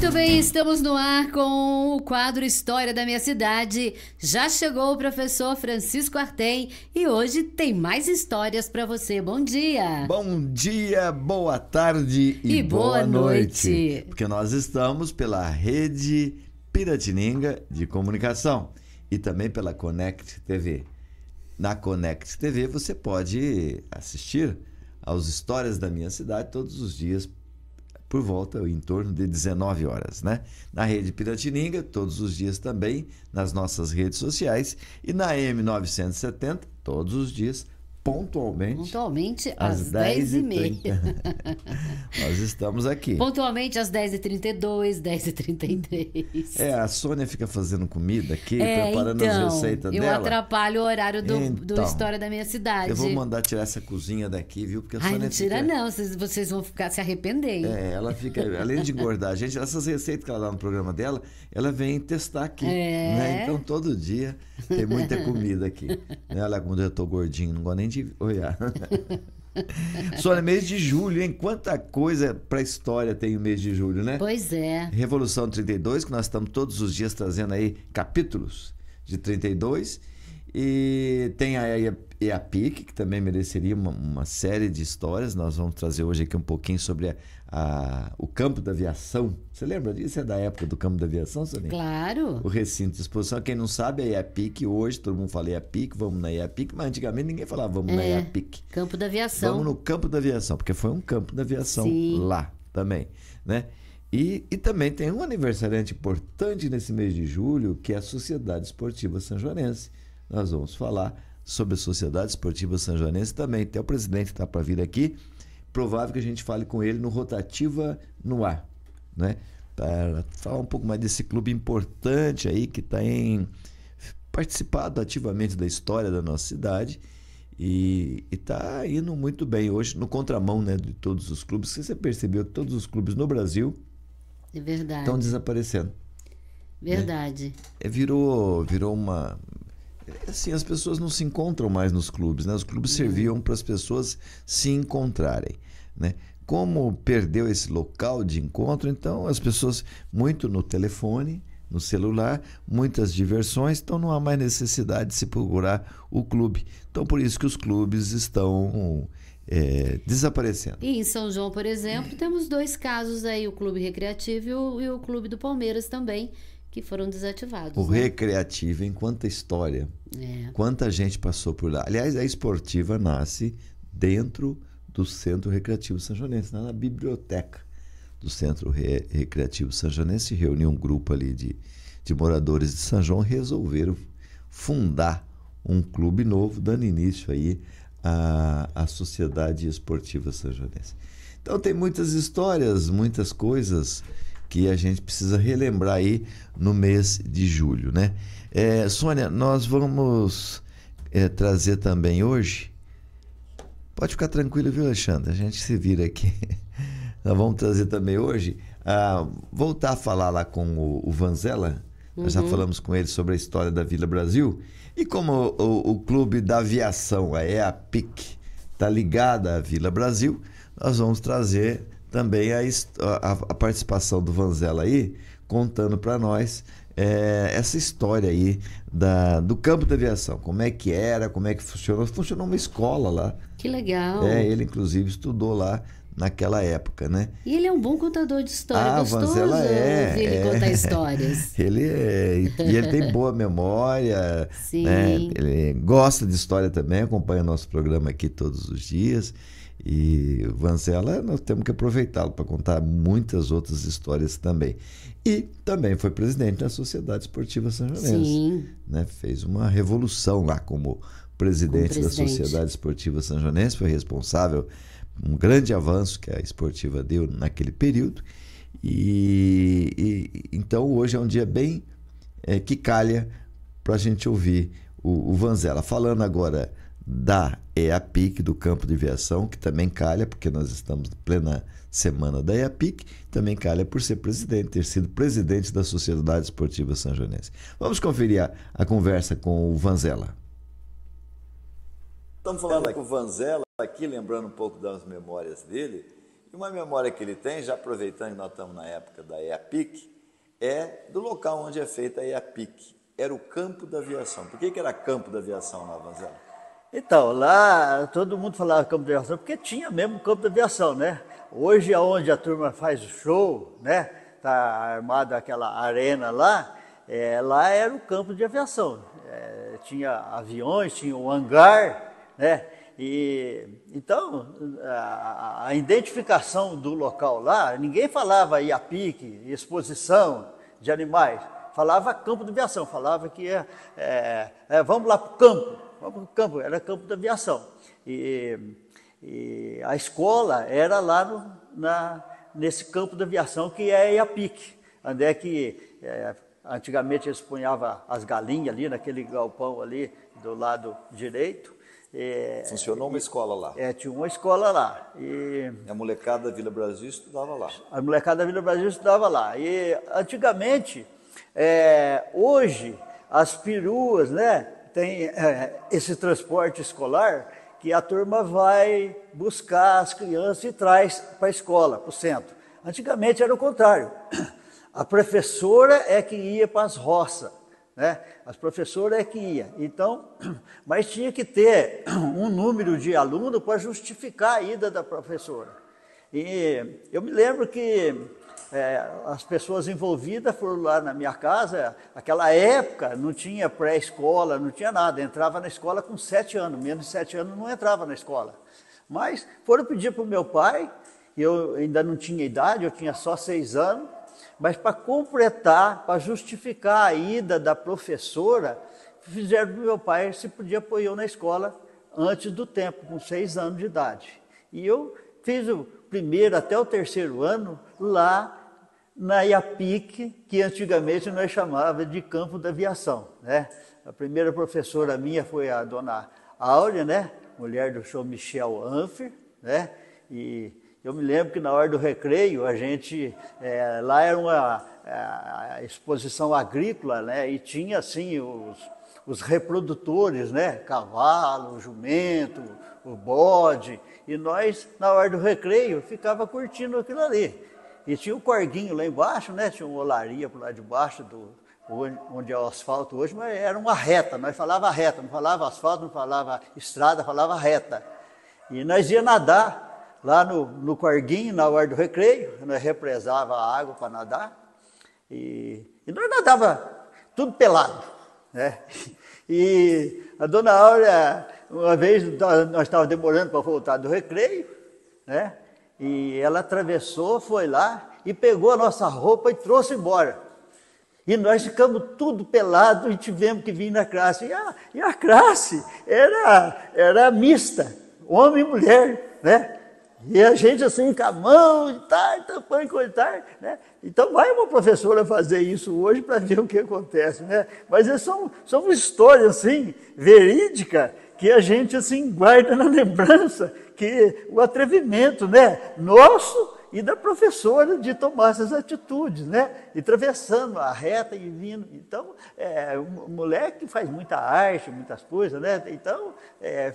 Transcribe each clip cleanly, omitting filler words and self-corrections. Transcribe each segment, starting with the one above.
Muito bem, estamos no ar com o quadro História da Minha Cidade. Já chegou o professor Francisco Artem e hoje tem mais histórias para você. Bom dia! Bom dia, boa tarde e boa noite! Porque nós estamos pela Rede Piratininga de Comunicação e também pela Connect TV. Na Connect TV você pode assistir aos Histórias da Minha Cidade todos os dias por volta, em torno de 19 horas, né? Na Rede Piratininga, todos os dias também, nas nossas redes sociais, e na M970, todos os dias, pontualmente às 10h30. Nós estamos aqui. Pontualmente às 10h32, 10h33. A Sônia fica fazendo comida aqui, preparando as receitas dela. Eu atrapalho o horário do História da Minha Cidade. Eu vou mandar tirar essa cozinha daqui, viu? Porque a Sônia não tira não, vocês vão se arrepender. Hein? Ela fica, além de engordar a gente, essas receitas que ela dá no programa dela, ela vem testar aqui. Né? Então todo dia tem muita comida aqui. Olha, quando eu tô gordinho, não gosto nem de olhar. Sônia, mês de julho, hein? Quanta coisa pra história tem o mês de julho, né? Pois é. Revolução 32, que nós estamos todos os dias trazendo aí capítulos de 32. E tem a EAPIC, que também mereceria uma série de histórias. Nós vamos trazer hoje aqui um pouquinho sobre o campo da aviação. Você lembra disso? É da época do campo da aviação, Soninha? Claro. O recinto de exposição. Quem não sabe, a EAPIC, hoje todo mundo fala EAPIC, vamos na EAPIC, mas antigamente ninguém falava vamos na EAPIC. Campo da aviação. Vamos no campo da aviação, porque foi um campo da aviação lá também, né? E também tem um aniversariante importante nesse mês de julho, que é a Sociedade Esportiva Sanjoanense. Nós vamos falar sobre a Sociedade Esportiva Sanjoanense também. Até o presidente está para vir aqui. Provável que a gente fale com ele no Rotativa no Ar, né? Para falar um pouco mais desse clube importante aí que tem participado ativamente da história da nossa cidade e está indo muito bem hoje no contramão, né, de todos os clubes. Você percebeu que todos os clubes no Brasil estão desaparecendo. Verdade. Né? Virou uma... Assim, as pessoas não se encontram mais nos clubes, né? Os clubes serviam para as pessoas se encontrarem, né? Como perdeu esse local de encontro, então as pessoas muito no telefone, no celular, muitas diversões, então não há mais necessidade de se procurar o clube. Então por isso que os clubes estão desaparecendo. E em São João, por exemplo, temos dois casos aí, o Clube Recreativo e o Clube do Palmeiras também, que foram desativados. O Recreativo, em quanta história, quanta gente passou por lá. Aliás, a esportiva nasce dentro do Centro Recreativo Sanjoanense, na biblioteca do Centro Recreativo Sanjoanense. Reuniu um grupo ali de moradores de São João e resolveram fundar um clube novo, dando início aí à Sociedade Esportiva Sanjoanense. Então tem muitas histórias, muitas coisas que a gente precisa relembrar aí no mês de julho, né? Sônia, nós vamos trazer também hoje, pode ficar tranquilo, viu, Alexandre? A gente se vira aqui. Nós vamos trazer também hoje, voltar a falar lá com o Vanzella. Nós já falamos com ele sobre a história da Vila Brasil, e como o Clube da Aviação, a EAPIC, está ligada à Vila Brasil, nós vamos trazer também a participação do Vanzella aí, contando para nós essa história aí do campo da aviação. Como é que era, como é que funcionou. Funcionou uma escola lá. Que legal. Ele, inclusive, estudou lá naquela época, né? E ele é um bom contador de história. Gostoso Vanzella ouvir ele contar histórias. E ele tem boa memória. Sim. Né? Ele gosta de história também, acompanha nosso programa aqui todos os dias. E o Vanzella, nós temos que aproveitá-lo para contar muitas outras histórias também. E também foi presidente da Sociedade Esportiva Sanjoanense. Sim. Né? Fez uma revolução lá como presidente da Sociedade Esportiva Sanjoanense, foi responsável por um grande avanço que a esportiva deu naquele período. Então hoje é um dia bem que calha para a gente ouvir o Vanzella falando agora da EAPIC, do campo de aviação, que também calha, porque nós estamos em plena semana da EAPIC, também calha por ser presidente, ter sido presidente da Sociedade Esportiva Sanjoanense. Vamos conferir a conversa com o Vanzella. Estamos falando com o Vanzella aqui, lembrando um pouco das memórias dele, E uma memória que ele tem, já aproveitando que nós estamos na época da EAPIC, é do local onde é feita a EAPIC. Era o campo da aviação. Por que era campo da aviação lá, Vanzella? Então, lá todo mundo falava campo de aviação, porque tinha mesmo campo de aviação, né? Hoje, onde a turma faz o show, né? Tá armada aquela arena lá, lá era o campo de aviação. Tinha aviões, tinha um hangar, né? E então a identificação do local lá, ninguém falava IAPIC, exposição de animais, falava campo de aviação, falava que vamos lá para o campo, era campo de aviação. E a escola era lá nesse campo de aviação que é a IAPIC, onde é que antigamente eles punhavam as galinhas ali, naquele galpão ali do lado direito. Funcionou uma escola lá? Tinha uma escola lá. E a molecada da Vila Brasil estudava lá? A molecada da Vila Brasil estudava lá. E antigamente, hoje, as peruas, né, tem esse transporte escolar que a turma vai buscar as crianças e traz para a escola, para o centro. Antigamente era o contrário. A professora é que ia para as roças, né? As professoras é que ia. Então, mas tinha que ter um número de alunos para justificar a ida da professora. E eu me lembro que as pessoas envolvidas foram lá na minha casa. Aquela época não tinha pré-escola, não tinha nada. Entrava na escola com 7 anos, menos de 7 anos não entrava na escola. Mas foram pedir para o meu pai, eu ainda não tinha idade, eu tinha só 6 anos, mas para completar, para justificar a ida da professora, fizeram para o meu pai se podia pôr eu na escola antes do tempo, com 6 anos de idade. E eu fiz o primeiro até o 3º ano lá na IAPIC, que antigamente nós chamávamos de campo da aviação, né? A primeira professora minha foi a dona Áurea, né? Mulher do senhor Michel Anfer, né? E eu me lembro que na hora do recreio, a gente, lá era uma exposição agrícola, né? E tinha, assim, os reprodutores, né? Cavalo, jumento, o bode. E nós, na hora do recreio, ficava curtindo aquilo ali. E tinha um corguinho lá embaixo, né? Tinha uma olaria por lá de baixo, onde é o asfalto hoje, mas era uma reta. Nós falava reta, não falava asfalto, não falava estrada, falava reta. E nós ia nadar lá no corguinho, na hora do recreio, nós represava a água para nadar, e nós nadava tudo pelado, né? E a dona Áurea, uma vez, nós estávamos demorando para voltar do recreio, né? E ela atravessou, foi lá e pegou a nossa roupa e trouxe embora. E nós ficamos tudo pelado e tivemos que vir na classe. E a classe era mista, homem e mulher, né? E a gente assim, com a mão e tal, tampando e coitar, né? Então vai uma professora fazer isso hoje para ver o que acontece, né? Mas são histórias assim, verídicas, que a gente assim guarda na lembrança, que o atrevimento, né, nosso e da professora de tomar essas atitudes, né? E atravessando a reta e vindo. Então, um moleque que faz muita arte, muitas coisas, né? Então,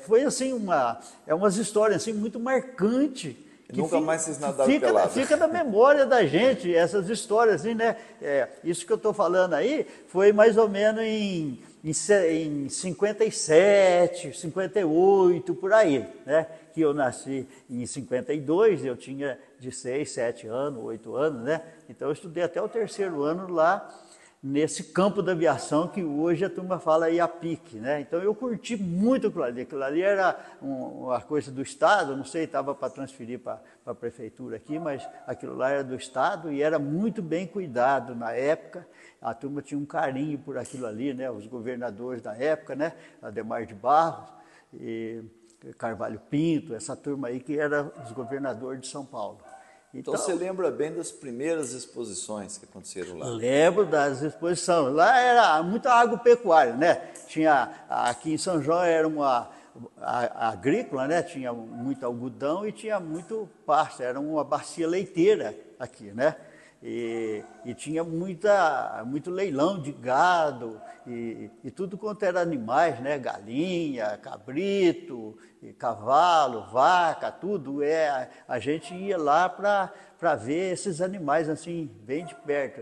foi assim umas histórias assim muito marcantes. Nunca mais vocês nadaram pelado. Fica na memória da gente essas histórias, assim, né? Isso que eu estou falando aí foi mais ou menos em 57, 58, por aí, né? Que eu nasci em 52, eu tinha de 6, 7 anos, 8 anos, né? Então eu estudei até o 3º ano lá, nesse campo da aviação que hoje a turma fala IAPIC, né? Então eu curti muito aquilo ali era uma coisa do Estado, não sei, estava para transferir para a prefeitura aqui, mas aquilo lá era do Estado e era muito bem cuidado na época. A turma tinha um carinho por aquilo ali, né? Os governadores da época, né? Adhemar de Barros e Carvalho Pinto, essa turma aí que era os governadores de São Paulo. Então você lembra bem das primeiras exposições que aconteceram lá? Lembro das exposições. Lá era muita agropecuária, né? Tinha, aqui em São João era uma agrícola, né? Tinha muito algodão e tinha muito pasto, era uma bacia leiteira aqui, né? E tinha muito leilão de gado e tudo quanto era animais, né? Galinha, cabrito, cavalo, vaca, tudo. A gente ia lá para ver esses animais assim, bem de perto.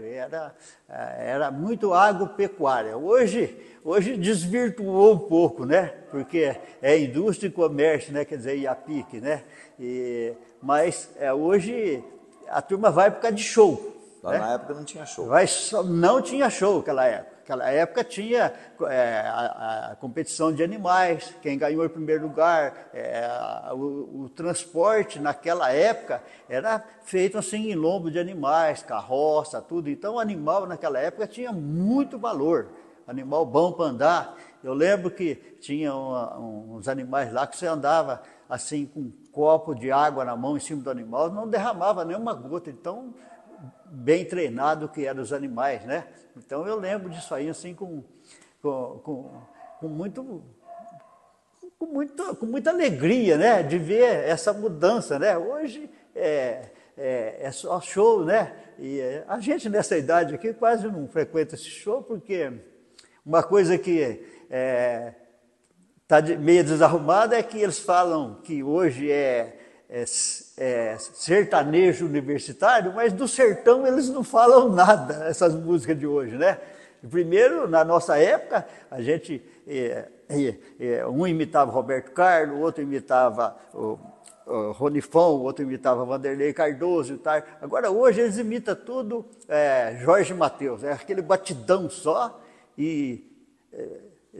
Era muito agropecuária. Hoje desvirtuou um pouco, né? Porque é indústria e comércio, né? Quer dizer, IAPIC, né? Mas hoje a turma vai por causa de show. Lá, né? Na época não tinha show. Não tinha show naquela época. Naquela época tinha a competição de animais, quem ganhou em primeiro lugar. O transporte naquela época era feito assim em lombo de animais, carroça, tudo. Então o animal naquela época tinha muito valor. Animal bom para andar. Eu lembro que tinha uns animais lá que você andava assim com um copo de água na mão em cima do animal, não derramava nenhuma gota. Então, bem treinado que eram os animais, né? Então eu lembro disso aí assim com muita alegria, né? De ver essa mudança, né? Hoje é só show, né? E a gente nessa idade aqui quase não frequenta esse show, porque uma coisa que está meio desarrumada é que eles falam que hoje é sertanejo universitário, mas do sertão eles não falam nada, essas músicas de hoje, né? Primeiro, na nossa época, a gente, um imitava Roberto Carlos, o outro imitava o Ronifão, o outro imitava Vanderlei Cardoso e tal. Agora, hoje, eles imitam tudo Jorge Mateus, é aquele batidão só, e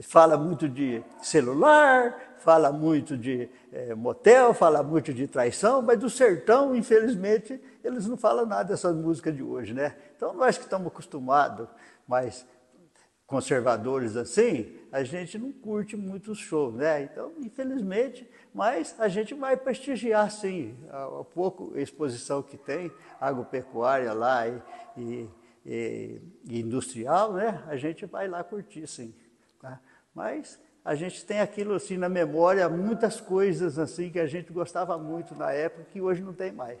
fala muito de celular, fala muito de motel, fala muito de traição, mas do sertão, infelizmente, eles não falam nada dessas músicas de hoje, né? Então, nós que estamos acostumados, mas conservadores assim, a gente não curte muito os shows, né? Então, infelizmente, mas a gente vai prestigiar, sim, a pouco exposição que tem, agropecuária lá e industrial, né? A gente vai lá curtir, sim, tá? Mas a gente tem aquilo assim na memória, muitas coisas assim que a gente gostava muito na época que hoje não tem mais.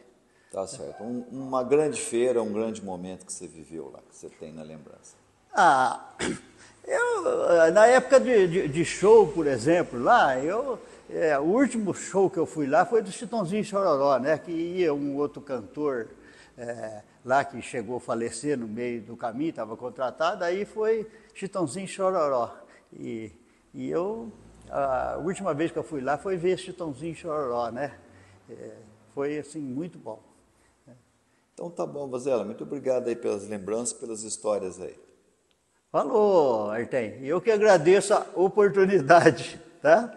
Tá certo. Uma grande feira, um grande momento que você viveu lá, que você tem na lembrança. Na época de show, por exemplo, lá, o último show que eu fui lá foi do Chitãozinho e Chororó, né? Que ia um outro cantor lá que chegou a falecer no meio do caminho, estava contratado, aí foi Chitãozinho e Chororó. E a última vez que eu fui lá foi ver Chitãozinho e Chororó, né? Foi, assim, muito bom. Então tá bom, Vozella, muito obrigado aí pelas lembranças, pelas histórias aí. Falou, Artem. Eu que agradeço a oportunidade, tá?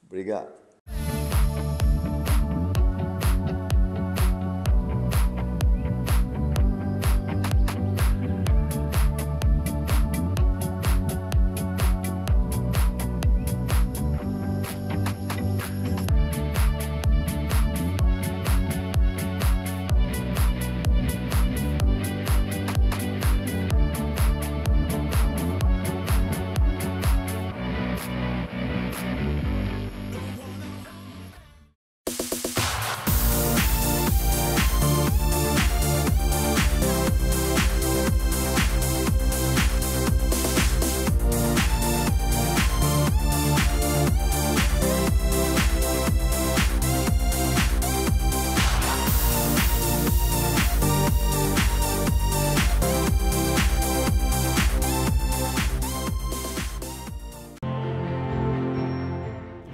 Obrigado.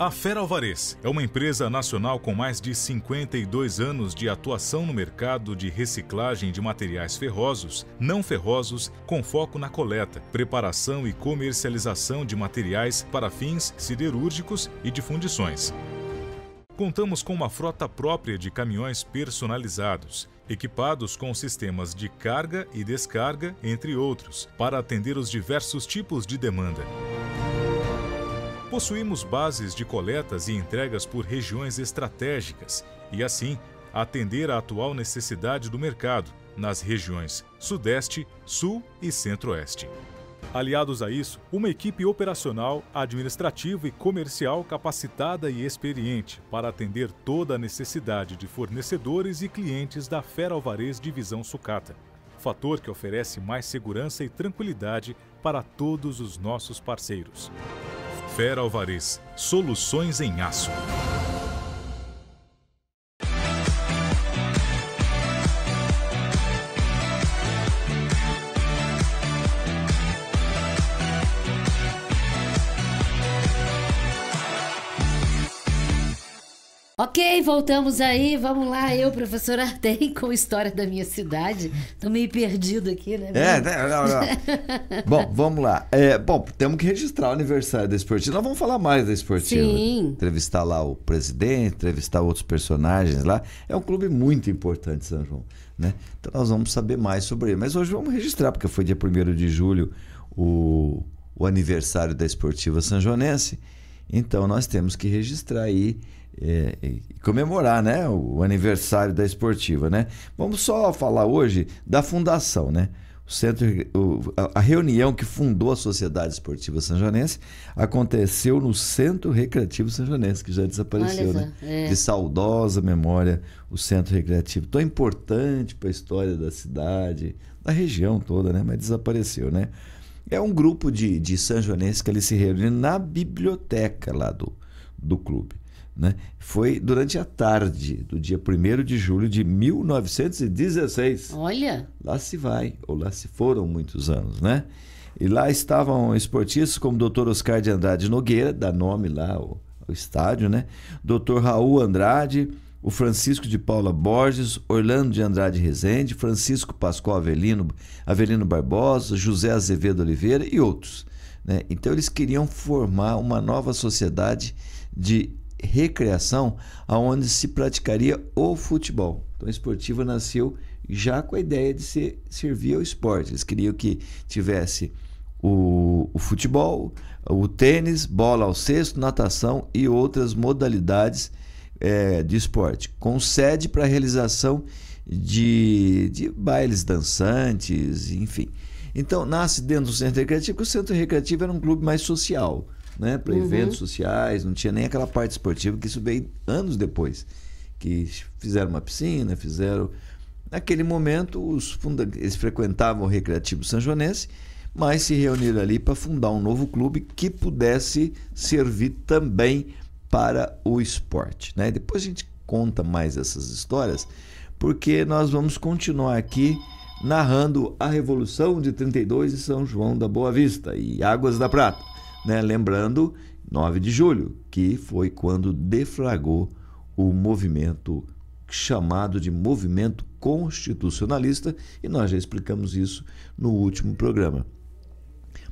A Fera Alvarez é uma empresa nacional com mais de 52 anos de atuação no mercado de reciclagem de materiais ferrosos, não ferrosos, com foco na coleta, preparação e comercialização de materiais para fins siderúrgicos e de fundições. Contamos com uma frota própria de caminhões personalizados, equipados com sistemas de carga e descarga, entre outros, para atender os diversos tipos de demanda. Possuímos bases de coletas e entregas por regiões estratégicas e, assim, atender à atual necessidade do mercado nas regiões Sudeste, Sul e Centro-Oeste. Aliados a isso, uma equipe operacional, administrativa e comercial capacitada e experiente para atender toda a necessidade de fornecedores e clientes da Fera Alvarez Divisão Sucata. Fator que oferece mais segurança e tranquilidade para todos os nossos parceiros. Fera Alvarez, soluções em aço. Ok, voltamos aí, vamos lá, eu, professor Artem, com a história da minha cidade. Tô meio perdido aqui, né? Não. Bom, vamos lá. Bom, temos que registrar o aniversário da Esportiva. Nós vamos falar mais da Esportiva. Sim. Entrevistar lá o presidente, entrevistar outros personagens lá. É um clube muito importante, São João, né? Então nós vamos saber mais sobre ele. Mas hoje vamos registrar, porque foi dia 1º de julho o aniversário da Esportiva Sanjonense. Então nós temos que registrar aí e comemorar, né, o aniversário da Esportiva, né? Vamos só falar hoje da fundação, né? A reunião que fundou a Sociedade Esportiva Sanjonense aconteceu no Centro Recreativo Sanjonense, que já desapareceu, né? De saudosa memória, o Centro Recreativo, tão importante para a história da cidade, da região toda, né? Mas desapareceu, né? É um grupo de sanjonenses que ali se reúne na biblioteca lá do clube, né? Foi durante a tarde do dia 1º de julho de 1916. Olha! Lá se vai, ou lá se foram muitos anos, né? E lá estavam esportistas como o Dr. Oscar de Andrade Nogueira, dá nome lá ao estádio, né? Dr. Raul Andrade, o Francisco de Paula Borges, Orlando de Andrade Rezende, Francisco Pascoal Avelino Barbosa, José Azevedo Oliveira e outros, né? Então eles queriam formar uma nova sociedade de recreação aonde se praticaria o futebol. Então a Esportiva nasceu já com a ideia de servir ao esporte. Eles queriam que tivesse o futebol, o tênis, bola ao cesto, natação e outras modalidades de esporte, com sede para a realização de bailes dançantes, enfim. Então nasce dentro do Centro Recreativo, porque o Centro Recreativo era um clube mais social, né, para eventos sociais, não tinha nem aquela parte esportiva, que isso veio anos depois, que fizeram uma piscina, naquele momento eles frequentavam o Recreativo Sanjonense, mas se reuniram ali para fundar um novo clube que pudesse servir também para o esporte, né? Depois a gente conta mais essas histórias, porque nós vamos continuar aqui narrando a Revolução de 32 em São João da Boa Vista e Águas da Prata, né? Lembrando, 9 de julho, que foi quando deflagrou o movimento chamado de movimento constitucionalista, e nós já explicamos isso no último programa.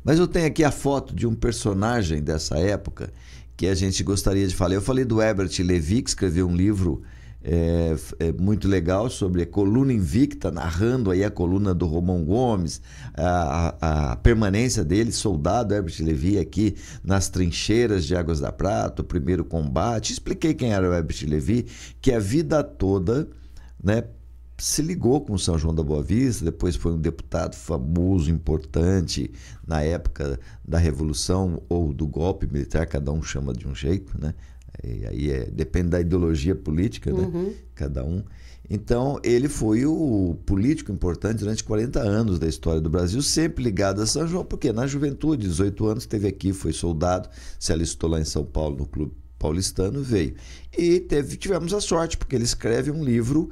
Mas eu tenho aqui a foto de um personagem dessa época que a gente gostaria de falar. Eu falei do Herbert Lévy, que escreveu um livro muito legal sobre a coluna invicta, narrando aí a coluna do Romão Gomes, a permanência dele, soldado Herbert Lévy, aqui nas trincheiras de Águas da Prata, o primeiro combate. Expliquei quem era o Herbert Lévy, que a vida toda, né, se ligou com São João da Boa Vista, depois foi um deputado famoso, importante, na época da Revolução ou do golpe militar, cada um chama de um jeito, né? E aí depende da ideologia política, né? Cada um. Então, ele foi o político importante durante 40 anos da história do Brasil, sempre ligado a São João, porque na juventude, 18 anos, esteve aqui, foi soldado, se alistou lá em São Paulo, no Clube Paulistano, veio. E tivemos a sorte, porque ele escreve um livro,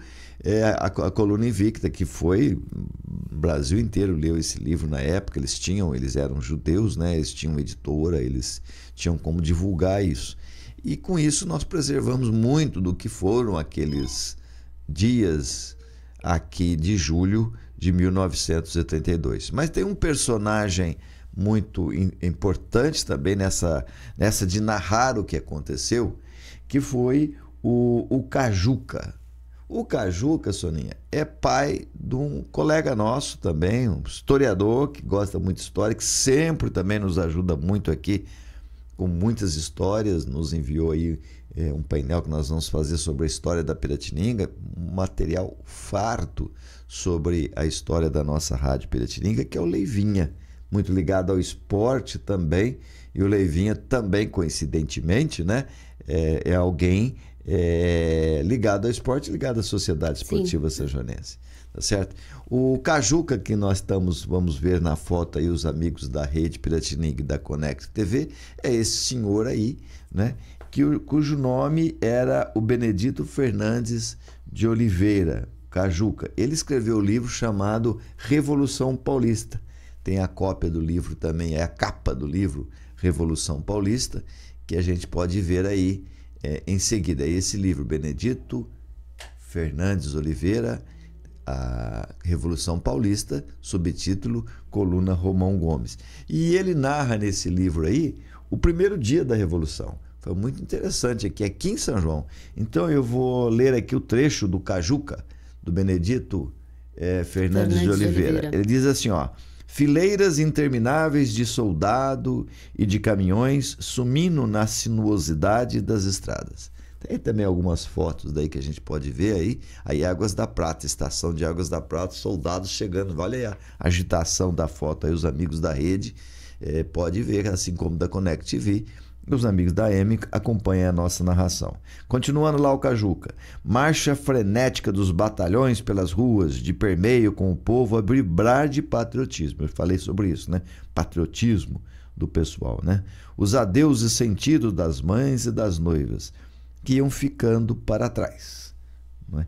a Coluna Invicta, que foi, o Brasil inteiro leu esse livro na época, eles eram judeus, né? Eles tinham editora, eles tinham como divulgar isso. E com isso nós preservamos muito do que foram aqueles dias aqui de julho de 1932. Mas tem um personagem muito importante também nessa de narrar o que aconteceu, que foi o Cajuca. O Cajuca, Soninha, é pai de um colega nosso também, um historiador que gosta muito de história, que sempre também nos ajuda muito aqui com muitas histórias, nos enviou aí um painel que nós vamos fazer sobre a história da Piratininga, um material farto sobre a história da nossa Rádio Piratininga, que é o Leivinha, muito ligado ao esporte também, e o Leivinha também, coincidentemente, né, é alguém ligado ao esporte, ligado à Sociedade Esportiva Sanjonense. Tá certo? O Cajuca, que nós vamos ver na foto aí, os amigos da Rede Piratininga e da Conect TV, é esse senhor aí, né, cujo nome era o Benedito Fernandes de Oliveira, Cajuca. Ele escreveu um livro chamado Revolução Paulista. Tem a cópia do livro também, é a capa do livro Revolução Paulista, que a gente pode ver aí em seguida. É esse livro, Benedito Fernandes Oliveira, a Revolução Paulista, subtítulo Coluna Romão Gomes. E ele narra nesse livro aí o primeiro dia da Revolução. Foi muito interessante aqui em São João. Então eu vou ler aqui o trecho do Cajuca, do Benedito Fernandes de Oliveira. Ele diz assim, ó: fileiras intermináveis de soldado e de caminhões sumindo na sinuosidade das estradas. Tem também algumas fotos daí que a gente pode ver aí Águas da Prata, estação de Águas da Prata, soldados chegando. Olha aí a agitação da foto aí, os amigos da rede pode ver, assim como da Conect TV. Os amigos da M acompanham a nossa narração. Continuando lá o Cajuca. Marcha frenética dos batalhões pelas ruas, de permeio com o povo a vibrar de patriotismo. Eu falei sobre isso, né? Patriotismo do pessoal, né? Os adeuses sentidos das mães e das noivas, que iam ficando para trás, não é?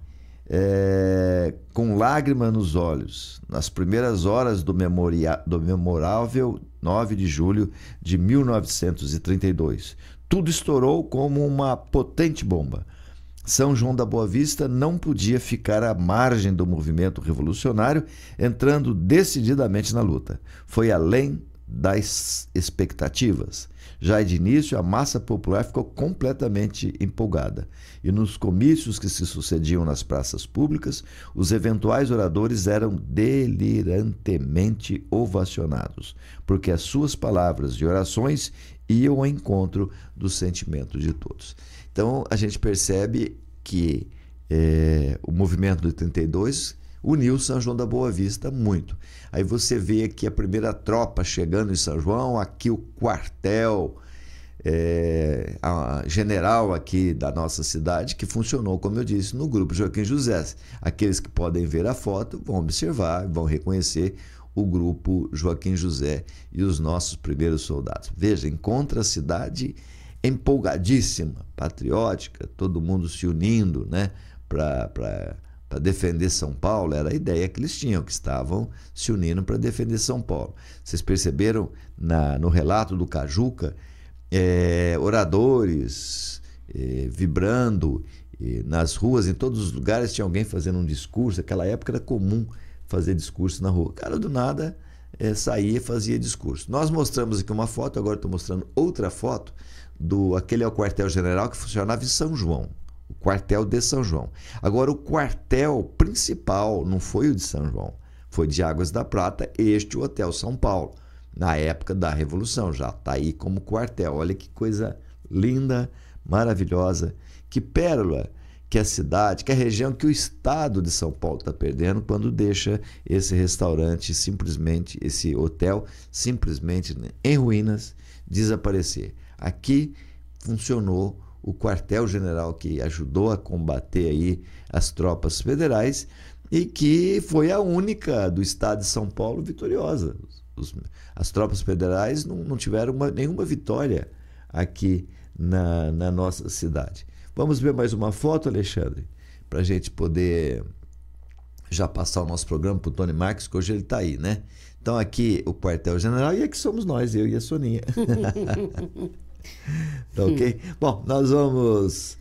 Com lágrima nos olhos, nas primeiras horas do memorável 9 de julho de 1932. Tudo estourou como uma potente bomba. São João da Boa Vista não podia ficar à margem do movimento revolucionário, entrando decididamente na luta. Foi além das expectativas. Já de início, a massa popular ficou completamente empolgada. E nos comícios que se sucediam nas praças públicas, os eventuais oradores eram delirantemente ovacionados, porque as suas palavras e orações iam ao encontro do sentimento de todos. Então, a gente percebe que o movimento do 32 uniu São João da Boa Vista muito. Aí você vê aqui a primeira tropa chegando em São João, aqui o quartel general aqui da nossa cidade, que funcionou, como eu disse, no grupo Joaquim José. Aqueles que podem ver a foto vão observar, vão reconhecer o grupo Joaquim José e os nossos primeiros soldados. Veja, encontra a cidade empolgadíssima, patriótica, todo mundo se unindo, né, para defender São Paulo. Era a ideia que eles tinham, que estavam se unindo para defender São Paulo. Vocês perceberam no relato do Cajuca, oradores vibrando nas ruas, em todos os lugares tinha alguém fazendo um discurso. Naquela época era comum fazer discurso na rua. O cara do nada saía e fazia discurso. Nós mostramos aqui uma foto, agora estou mostrando outra foto aquele é o quartel-general que funcionava em São João. O quartel de São João. Agora, o quartel principal não foi o de São João, foi de Águas da Prata, o Hotel São Paulo, na época da Revolução, já está aí como quartel. Olha que coisa linda, maravilhosa, que pérola que a cidade, que a região, que o estado de São Paulo está perdendo quando deixa esse restaurante simplesmente, esse hotel simplesmente em ruínas, desaparecer. Aqui funcionou o quartel-general que ajudou a combater aí as tropas federais e que foi a única do estado de São Paulo vitoriosa. As tropas federais não tiveram nenhuma vitória aqui na nossa cidade. Vamos ver mais uma foto, Alexandre, para a gente poder já passar o nosso programa para o Tony Marques, que hoje ele está aí, né? Então aqui o quartel-general e aqui somos nós, eu e a Soninha. Tá ok? Bom, nós vamos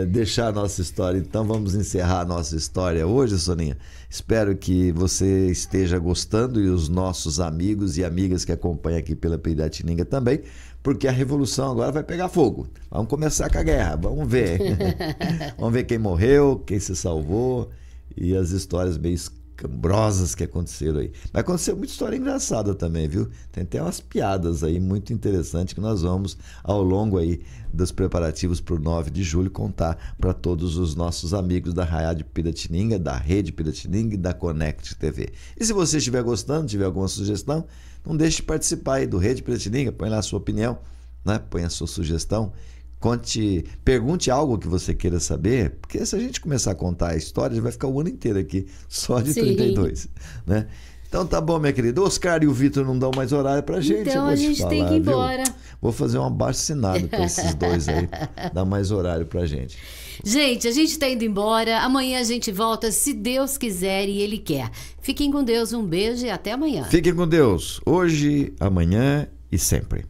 deixar a nossa história, então vamos encerrar a nossa história hoje, Soninha. Espero que você esteja gostando e os nossos amigos e amigas que acompanham aqui pela Piratininga também, porque a revolução agora vai pegar fogo. Vamos começar com a guerra, vamos ver. Vamos ver quem morreu, quem se salvou e as histórias bem cambrosas que aconteceram aí. Mas aconteceu muita história engraçada também, viu? Tem até umas piadas aí muito interessantes que nós vamos, ao longo aí dos preparativos para o 9 de julho, contar para todos os nossos amigos da Rádio Piratininga, da Rede Piratininga e da Connect TV. E se você estiver gostando, tiver alguma sugestão, não deixe de participar aí do Rede Piratininga, põe lá a sua opinião, né? Põe a sua sugestão. Pergunte algo que você queira saber, porque se a gente começar a contar a história, a gente vai ficar o ano inteiro aqui, só de 32, né? Então tá bom, minha querida. O Oscar e o Vitor não dão mais horário pra gente. Então a gente tem que ir embora. Vou fazer um abaixo-assinado pra esses dois aí, dar mais horário pra gente. Gente, a gente tá indo embora. Amanhã a gente volta, se Deus quiser e Ele quer. Fiquem com Deus, um beijo e até amanhã. Fiquem com Deus, hoje, amanhã e sempre.